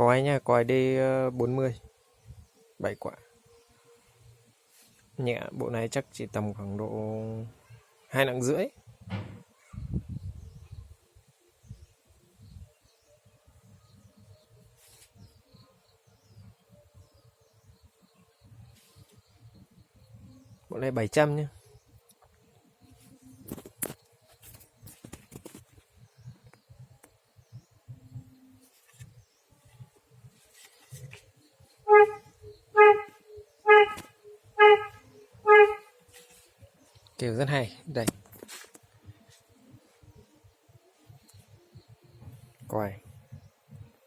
còi nha, còi D40 7 quả. Nhẹ, bộ này chắc chỉ tầm khoảng độ 2,5 nặng. Bộ này 700 nhé. Kiểu rất hay. Đây.